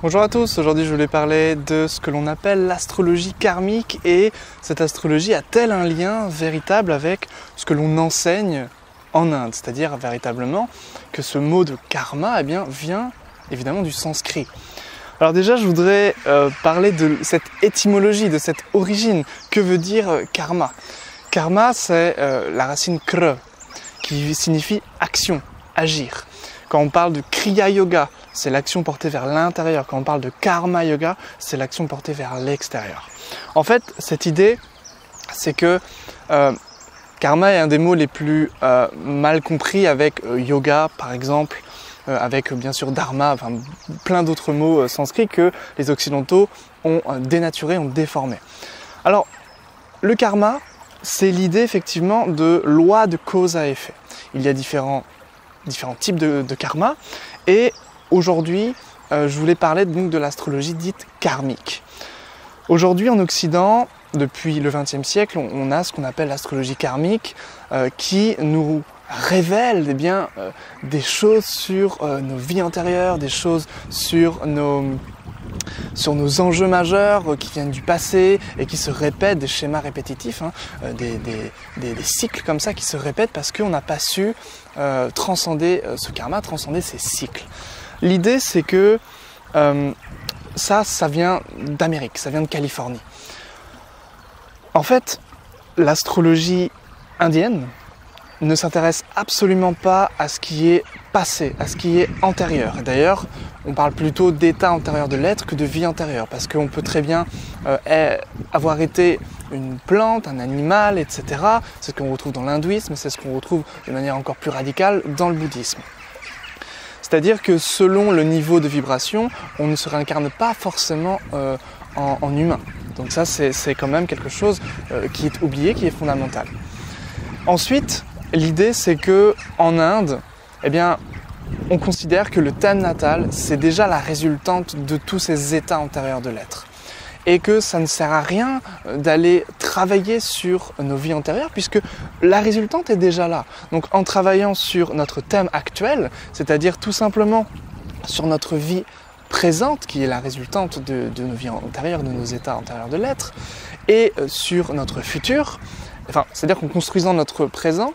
Bonjour à tous, aujourd'hui je voulais parler de ce que l'on appelle l'astrologie karmique et cette astrologie a-t-elle un lien véritable avec ce que l'on enseigne en Inde, c'est-à-dire véritablement que ce mot de karma vient évidemment du sanskrit. Alors déjà je voudrais parler de cette étymologie, de cette origine. Que veut dire karma? Karma c'est la racine kr qui signifie action, agir. Quand on parle de Kriya Yoga, c'est l'action portée vers l'intérieur. Quand on parle de Karma Yoga, c'est l'action portée vers l'extérieur. En fait, cette idée, c'est que karma est un des mots les plus mal compris avec yoga, par exemple, avec bien sûr dharma, enfin plein d'autres mots sanscrits que les occidentaux ont dénaturé, ont déformé. Alors, le karma, c'est l'idée effectivement de loi de cause à effet. Il y a différents types de karma et aujourd'hui je voulais parler donc de l'astrologie dite karmique. Aujourd'hui en Occident, depuis le XXe siècle, on a ce qu'on appelle l'astrologie karmique qui nous révèle des choses sur nos vies antérieures, des choses sur nos enjeux majeurs qui viennent du passé et qui se répètent, des schémas répétitifs, des cycles comme ça qui se répètent parce qu'on n'a pas su transcender ce karma, transcender ces cycles. L'idée c'est que ça vient d'Amérique, ça vient de Californie. En fait, l'astrologie indienne ne s'intéresse absolument pas à ce qui est passé, à ce qui est antérieur. D'ailleurs, on parle plutôt d'état antérieur de l'être que de vie antérieure, parce qu'on peut très bien avoir été une plante, un animal, etc. C'est ce qu'on retrouve dans l'hindouisme, c'est ce qu'on retrouve de manière encore plus radicale dans le bouddhisme. C'est-à-dire que selon le niveau de vibration, on ne se réincarne pas forcément en humain. Donc ça, c'est quand même quelque chose qui est oublié, qui est fondamental. Ensuite, l'idée c'est que en Inde, on considère que le thème natal, c'est déjà la résultante de tous ces états antérieurs de l'être. Et que ça ne sert à rien d'aller travailler sur nos vies antérieures puisque la résultante est déjà là. Donc en travaillant sur notre thème actuel, c'est-à-dire tout simplement sur notre vie présente, qui est la résultante de nos vies antérieures, de nos états antérieurs de l'être, et sur notre futur, c'est-à-dire qu'en construisant notre présent,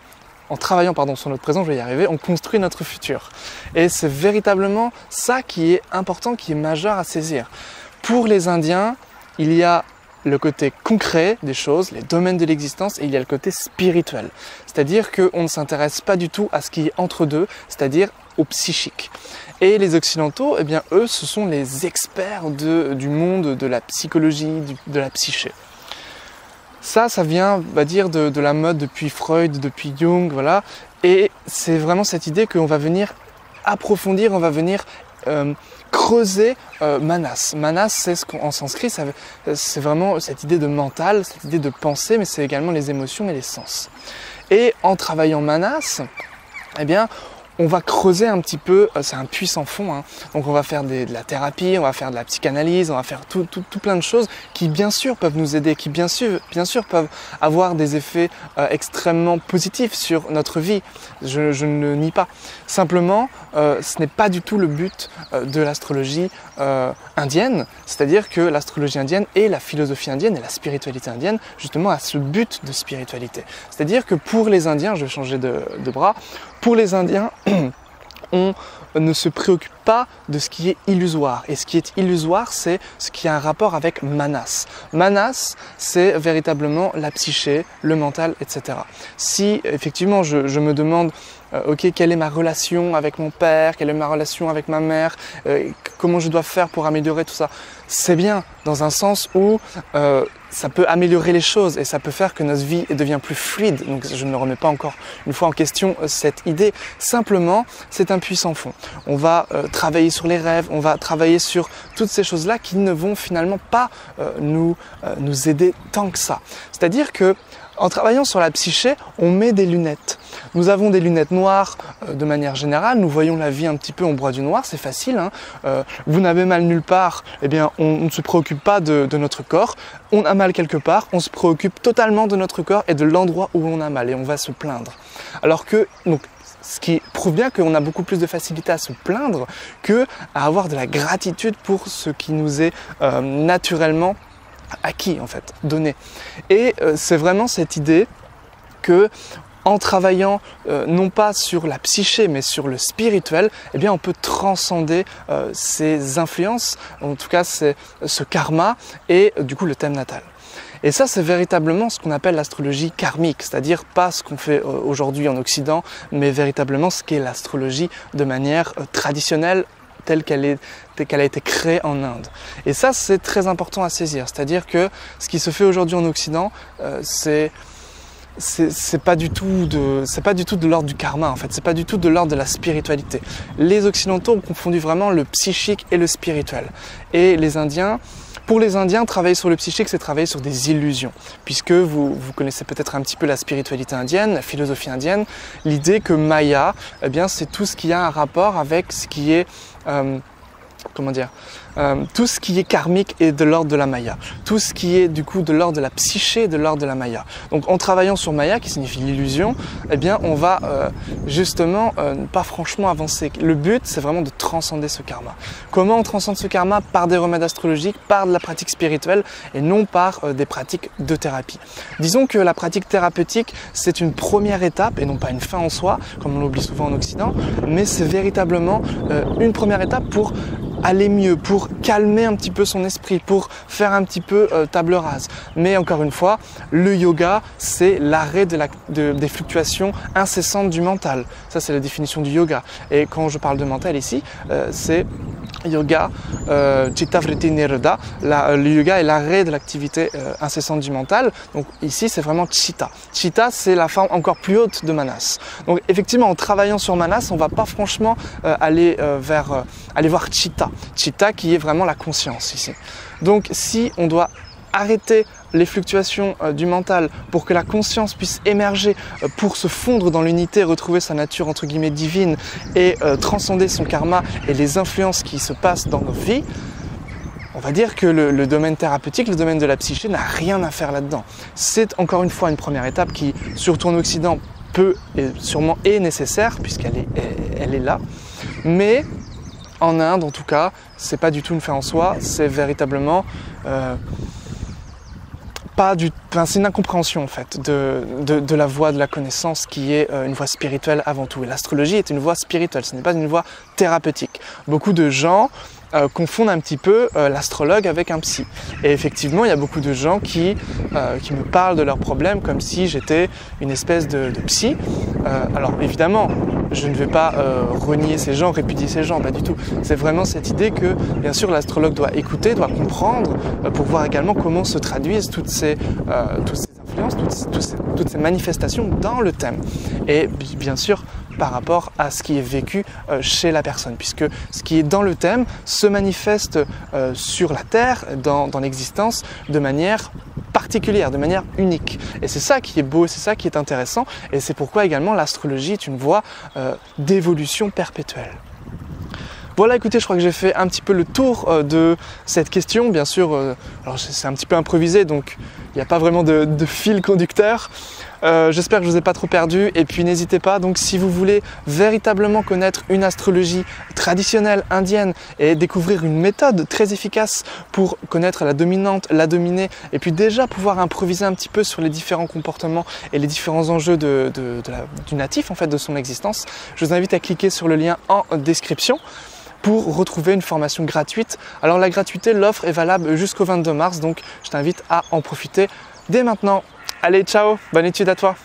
en travaillant sur notre présent, je vais y arriver, on construit notre futur. Et c'est véritablement ça qui est important, qui est majeur à saisir. Pour les Indiens, il y a le côté concret des choses, les domaines de l'existence, et il y a le côté spirituel. C'est-à-dire qu'on ne s'intéresse pas du tout à ce qui est entre deux, c'est-à-dire au psychique. Et les Occidentaux, eux, ce sont les experts du monde de la psychologie, de la psyché. Ça vient, on va dire, de la mode depuis Freud, depuis Jung, voilà. Et c'est vraiment cette idée qu'on va venir approfondir, on va venir creuser Manas. Manas, c'est ce qu'en sanskrit, c'est vraiment cette idée de mental, cette idée de pensée, mais c'est également les émotions et les sens. Et en travaillant Manas, on va creuser un petit peu, c'est un puits sans fond, hein. Donc on va faire de la thérapie, on va faire de la psychanalyse, on va faire tout plein de choses qui bien sûr peuvent nous aider, qui bien sûr peuvent avoir des effets extrêmement positifs sur notre vie, je ne le nie pas. Simplement, ce n'est pas du tout le but de l'astrologie indienne, c'est-à-dire que l'astrologie indienne et la philosophie indienne et la spiritualité indienne justement a ce but de spiritualité. C'est-à-dire que pour les Indiens, je vais changer de bras, pour les Indiens, on ne se préoccupe pas de ce qui est illusoire. Et ce qui est illusoire, c'est ce qui a un rapport avec Manas. Manas, c'est véritablement la psyché, le mental, etc. Si effectivement je me demande quelle est ma relation avec mon père, quelle est ma relation avec ma mère, comment je dois faire pour améliorer tout ça, c'est bien dans un sens où ça peut améliorer les choses et ça peut faire que notre vie devient plus fluide. Donc je ne remets pas encore une fois en question cette idée. Simplement, c'est un puits sans fond. On va travailler sur les rêves, on va travailler sur toutes ces choses-là qui ne vont finalement pas nous aider tant que ça. C'est-à-dire que en travaillant sur la psyché, on met des lunettes. Nous avons des lunettes noires de manière générale, nous voyons la vie un petit peu en broie du noir, c'est facile. Hein. Vous n'avez mal nulle part, on ne se préoccupe pas de notre corps. On a mal quelque part, on se préoccupe totalement de notre corps et de l'endroit où on a mal et on va se plaindre. Alors que, donc, Ce qui prouve bien qu'on a beaucoup plus de facilité à se plaindre que à avoir de la gratitude pour ce qui nous est naturellement acquis, en fait, donné. Et c'est vraiment cette idée que en travaillant non pas sur la psyché mais sur le spirituel, eh bien on peut transcender ces influences, en tout cas ce karma et du coup le thème natal. Et ça, c'est véritablement ce qu'on appelle l'astrologie karmique, c'est-à-dire pas ce qu'on fait aujourd'hui en Occident, mais véritablement ce qu'est l'astrologie de manière traditionnelle, telle qu'elle a été créée en Inde. Et ça, c'est très important à saisir, c'est-à-dire que ce qui se fait aujourd'hui en Occident, c'est pas du tout de l'ordre du karma, en fait, c'est pas du tout de l'ordre de la spiritualité. Les Occidentaux ont confondu vraiment le psychique et le spirituel. Et pour les Indiens, travailler sur le psychique, c'est travailler sur des illusions. Puisque vous connaissez peut-être un petit peu la spiritualité indienne, la philosophie indienne, l'idée que Maya, eh bien, c'est tout ce qui a un rapport avec ce qui est tout ce qui est karmique est de l'ordre de la Maya. Tout ce qui est du coup de l'ordre de la psyché est de l'ordre de la Maya. Donc en travaillant sur Maya, qui signifie l'illusion, eh bien on va justement pas franchement avancer. Le but, c'est vraiment de transcender ce karma. Comment on transcende ce karma? Par des remèdes astrologiques, par de la pratique spirituelle et non par des pratiques de thérapie. Disons que la pratique thérapeutique, c'est une première étape et non pas une fin en soi, comme on l'oublie souvent en Occident, mais c'est véritablement une première étape pour aller mieux, pour calmer un petit peu son esprit, pour faire un petit peu table rase. Mais encore une fois, le yoga, c'est l'arrêt des fluctuations incessantes du mental. Ça, c'est la définition du yoga. Et quand je parle de mental ici, c'est yoga, chitta vritti nirodha. Le yoga est l'arrêt de l'activité incessante du mental. Donc ici, c'est vraiment chitta. Chitta, c'est la forme encore plus haute de manas. Donc effectivement, en travaillant sur manas, on ne va pas franchement aller voir chitta. Chitta qui est vraiment la conscience ici. Donc si on doit arrêter les fluctuations du mental pour que la conscience puisse émerger, pour se fondre dans l'unité, retrouver sa nature entre guillemets divine et transcender son karma et les influences qui se passent dans nos vies, on va dire que le domaine thérapeutique, le domaine de la psyché n'a rien à faire là-dedans. C'est encore une fois une première étape qui, surtout en Occident, peut et sûrement est nécessaire puisqu'elle est là, mais en Inde, en tout cas, c'est pas du tout une fin en soi, c'est véritablement c'est une incompréhension en fait de la voie de la connaissance qui est une voie spirituelle avant tout. Et l'astrologie est une voie spirituelle, ce n'est pas une voie thérapeutique. Beaucoup de gens confondent un petit peu l'astrologue avec un psy. Et effectivement, il y a beaucoup de gens qui me parlent de leurs problèmes comme si j'étais une espèce de psy. Alors évidemment, je ne vais pas renier ces gens, répudier ces gens, pas du tout. C'est vraiment cette idée que, bien sûr, l'astrologue doit écouter, doit comprendre, pour voir également comment se traduisent toutes ces influences, toutes ces manifestations dans le thème. Et bien sûr, par rapport à ce qui est vécu chez la personne, puisque ce qui est dans le thème se manifeste sur la Terre, dans l'existence, de manière particulière, de manière unique. Et c'est ça qui est beau, c'est ça qui est intéressant, et c'est pourquoi également l'astrologie est une voie d'évolution perpétuelle. Voilà, écoutez, je crois que j'ai fait un petit peu le tour de cette question. Bien sûr, alors c'est un petit peu improvisé, donc il n'y a pas vraiment de fil conducteur. J'espère que je ne vous ai pas trop perdu. Et puis n'hésitez pas, donc si vous voulez véritablement connaître une astrologie traditionnelle indienne et découvrir une méthode très efficace pour connaître la dominante, la dominée, et puis déjà pouvoir improviser un petit peu sur les différents comportements et les différents enjeux du natif, en fait, de son existence, je vous invite à cliquer sur le lien en description pour retrouver une formation gratuite. Alors la gratuité, l'offre est valable jusqu'au 22 mars, donc je t'invite à en profiter dès maintenant. Allez, ciao, bonne étude à toi!